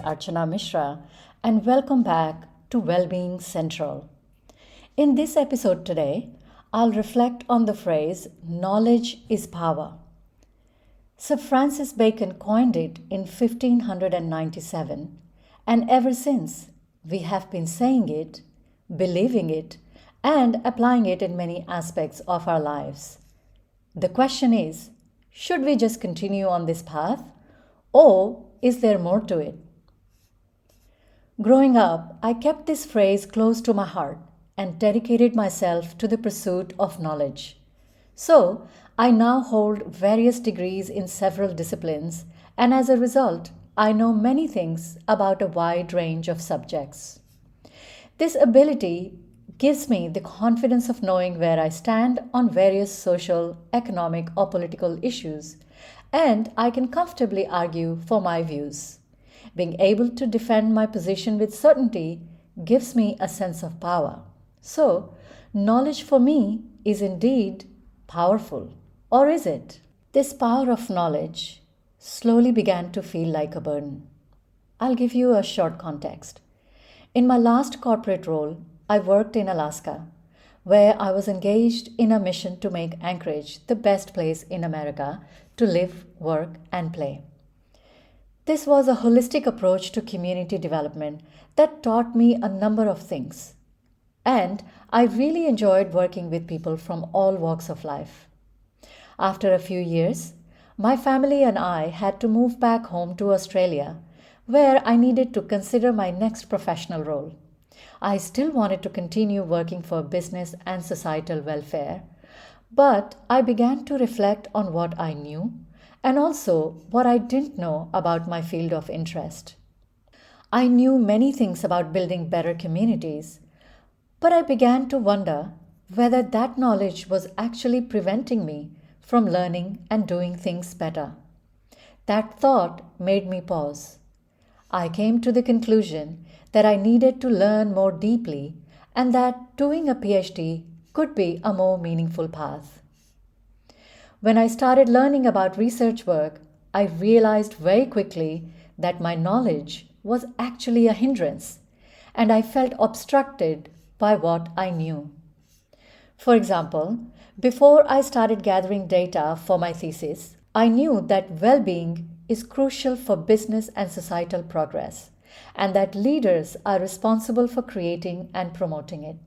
Archana Mishra, and welcome back to Wellbeing Central. In this episode today, I'll reflect on the phrase knowledge is power. Sir Francis Bacon coined it in 1597, and ever since we have been saying it, believing it, and applying it in many aspects of our lives. The question is, should we just continue on this path, or is there more to it? Growing up, I kept this phrase close to my heart and dedicated myself to the pursuit of knowledge. So, I now hold various degrees in several disciplines, and as a result, I know many things about a wide range of subjects. This ability gives me the confidence of knowing where I stand on various social, economic, or political issues, and I can comfortably argue for my views. Being able to defend my position with certainty gives me a sense of power. So, knowledge for me is indeed powerful. Or is it? This power of knowledge slowly began to feel like a burden. I'll give you a short context. In my last corporate role, I worked in Alaska, where I was engaged in a mission to make Anchorage the best place in America to live, work, and play. This was a holistic approach to community development that taught me a number of things. And I really enjoyed working with people from all walks of life. After a few years, my family and I had to move back home to Australia, where I needed to consider my next professional role. I still wanted to continue working for business and societal welfare, but I began to reflect on what I knew and also what I didn't know about my field of interest. I knew many things about building better communities, but I began to wonder whether that knowledge was actually preventing me from learning and doing things better. That thought made me pause. I came to the conclusion that I needed to learn more deeply and that doing a PhD could be a more meaningful path. When I started learning about research work, I realized very quickly that my knowledge was actually a hindrance, and I felt obstructed by what I knew. For example, before I started gathering data for my thesis, I knew that well-being is crucial for business and societal progress, and that leaders are responsible for creating and promoting it.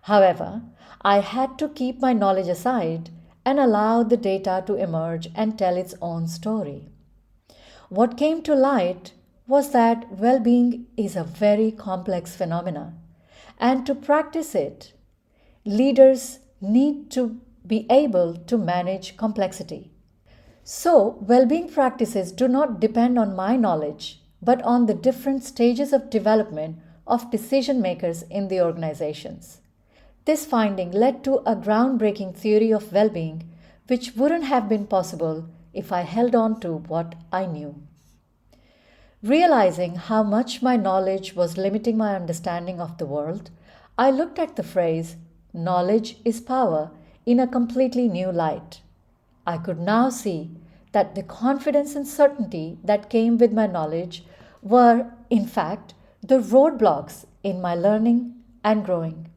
However, I had to keep my knowledge aside and allow the data to emerge and tell its own story. What came to light was that well-being is a very complex phenomenon, and to practice it, leaders need to be able to manage complexity. So, well-being practices do not depend on my knowledge, but on the different stages of development of decision makers in the organizations. This finding led to a groundbreaking theory of well-being, which wouldn't have been possible if I held on to what I knew. Realizing how much my knowledge was limiting my understanding of the world, I looked at the phrase, knowledge is power, in a completely new light. I could now see that the confidence and certainty that came with my knowledge were, in fact, the roadblocks in my learning and growing.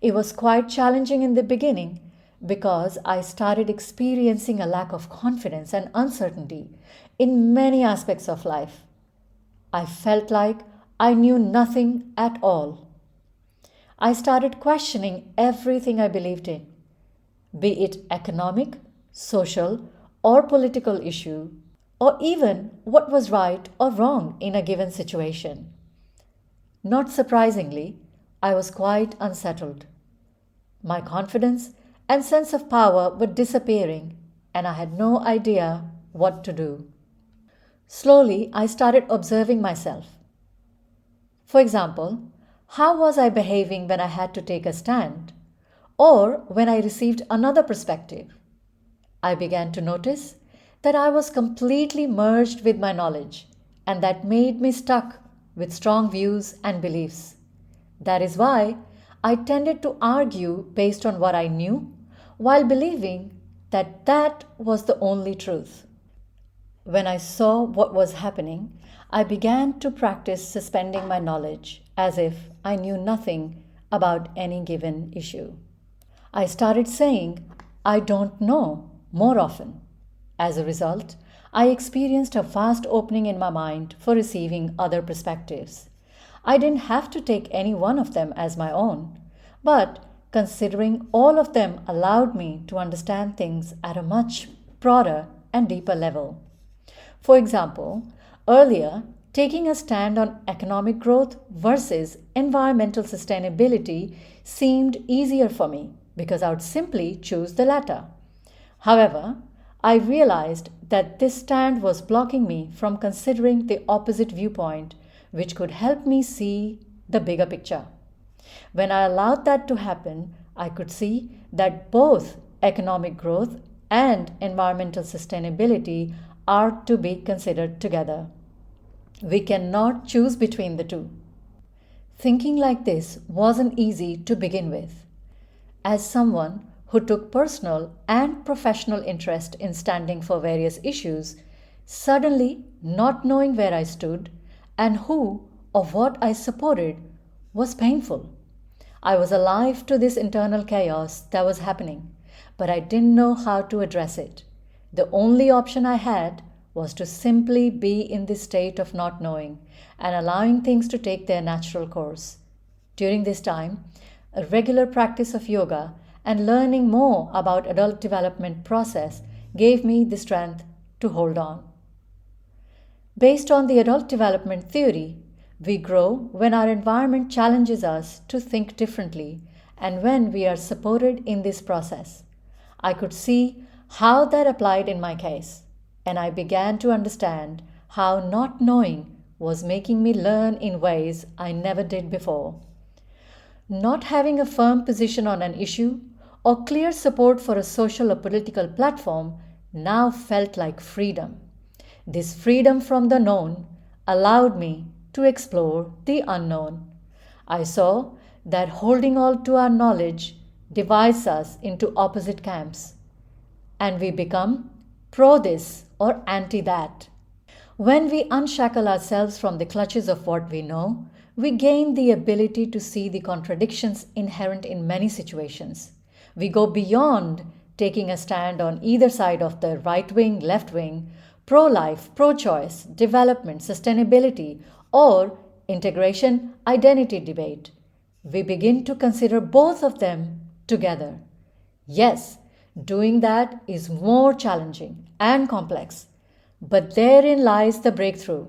It was quite challenging in the beginning because I started experiencing a lack of confidence and uncertainty in many aspects of life. I felt like I knew nothing at all. I started questioning everything I believed in, be it economic, social, or political issue, or even what was right or wrong in a given situation. Not surprisingly, I was quite unsettled. My confidence and sense of power were disappearing, and I had no idea what to do. Slowly, I started observing myself. For example, how was I behaving when I had to take a stand, or when I received another perspective? I began to notice that I was completely merged with my knowledge, and that made me stuck with strong views and beliefs. That is why I tended to argue based on what I knew, while believing that that was the only truth. When I saw what was happening, I began to practice suspending my knowledge as if I knew nothing about any given issue. I started saying, I don't know, more often. As a result, I experienced a vast opening in my mind for receiving other perspectives. I didn't have to take any one of them as my own, but considering all of them allowed me to understand things at a much broader and deeper level. For example, earlier, taking a stand on economic growth versus environmental sustainability seemed easier for me because I would simply choose the latter. However, I realized that this stand was blocking me from considering the opposite viewpoint, which could help me see the bigger picture. When I allowed that to happen, I could see that both economic growth and environmental sustainability are to be considered together. We cannot choose between the two. Thinking like this wasn't easy to begin with. As someone who took personal and professional interest in standing for various issues, suddenly not knowing where I stood and who or what I supported was painful. I was alive to this internal chaos that was happening, but I didn't know how to address it. The only option I had was to simply be in this state of not knowing and allowing things to take their natural course. During this time, a regular practice of yoga and learning more about adult development process gave me the strength to hold on. Based on the adult development theory, we grow when our environment challenges us to think differently and when we are supported in this process. I could see how that applied in my case, and I began to understand how not knowing was making me learn in ways I never did before. Not having a firm position on an issue or clear support for a social or political platform now felt like freedom. This freedom from the known allowed me to explore the unknown. I saw that holding on to our knowledge divides us into opposite camps, and we become pro this or anti that. When we unshackle ourselves from the clutches of what we know, we gain the ability to see the contradictions inherent in many situations. We go beyond taking a stand on either side of the right wing, left wing, pro life, pro choice, development, sustainability, or integration identity debate. We begin to consider both of them together. Yes, doing that is more challenging and complex, but therein lies the breakthrough.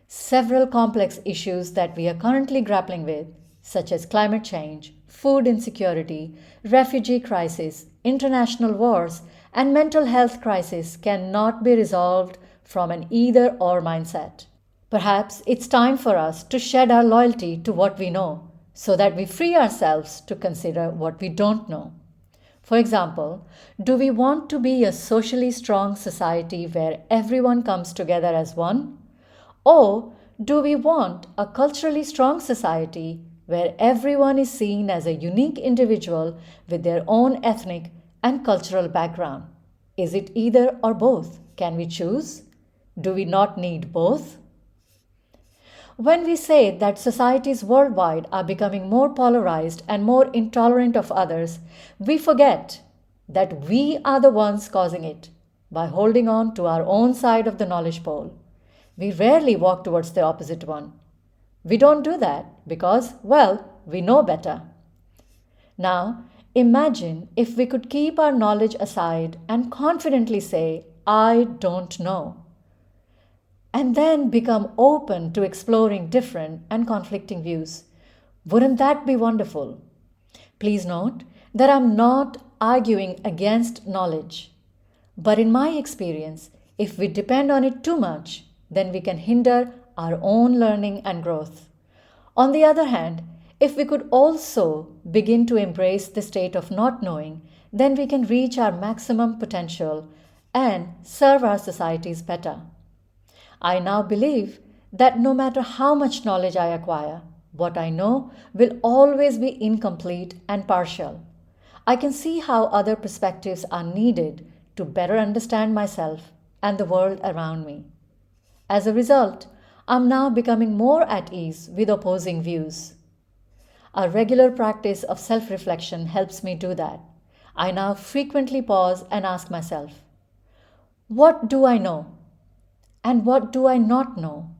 Several complex issues that we are currently grappling with, such as climate change, food insecurity, refugee crisis, international wars, and mental health crisis, cannot be resolved from an either or mindset. Perhaps it's time for us to shed our loyalty to what we know so that we free ourselves to consider what we don't know. For example, do we want to be a socially strong society where everyone comes together as one? Or do we want a culturally strong society where everyone is seen as a unique individual with their own ethnic and cultural background? Is it either or both? Can we choose? Do we not need both? When we say that societies worldwide are becoming more polarized and more intolerant of others, we forget that we are the ones causing it by holding on to our own side of the knowledge pole. We rarely walk towards the opposite one. We don't do that because, well, we know better. Now, imagine if we could keep our knowledge aside and confidently say, I don't know, and then become open to exploring different and conflicting views. Wouldn't that be wonderful? Please note that I'm not arguing against knowledge, but in my experience, if we depend on it too much, then we can hinder our own learning and growth. On the other hand, if we could also begin to embrace the state of not knowing, then we can reach our maximum potential and serve our societies better. I now believe that no matter how much knowledge I acquire, what I know will always be incomplete and partial. I can see how other perspectives are needed to better understand myself and the world around me. As a result, I'm now becoming more at ease with opposing views. A regular practice of self reflection helps me do that. I now frequently pause and ask myself, what do I know? And what do I not know?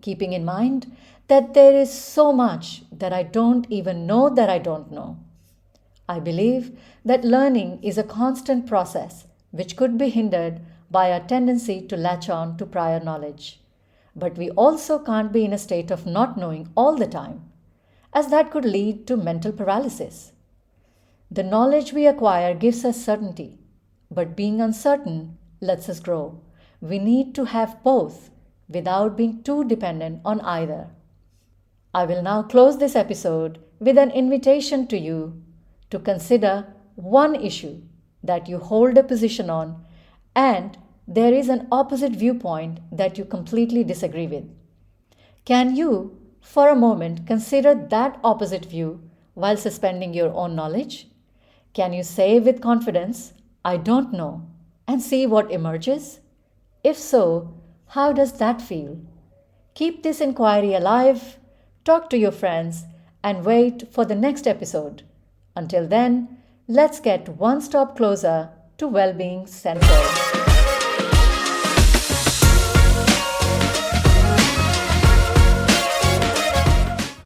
Keeping in mind that there is so much that I don't even know that I don't know. I believe that learning is a constant process which could be hindered by a tendency to latch on to prior knowledge. But we also can't be in a state of not knowing all the time, as that could lead to mental paralysis. The knowledge we acquire gives us certainty, but being uncertain lets us grow. We need to have both without being too dependent on either. I will now close this episode with an invitation to you to consider one issue that you hold a position on and there is an opposite viewpoint that you completely disagree with. Can you, for a moment, consider that opposite view while suspending your own knowledge? Can you say with confidence, I don't know, and see what emerges? If so, how does that feel? Keep this inquiry alive, talk to your friends, and wait for the next episode. Until then, let's get one stop closer to well-being centered.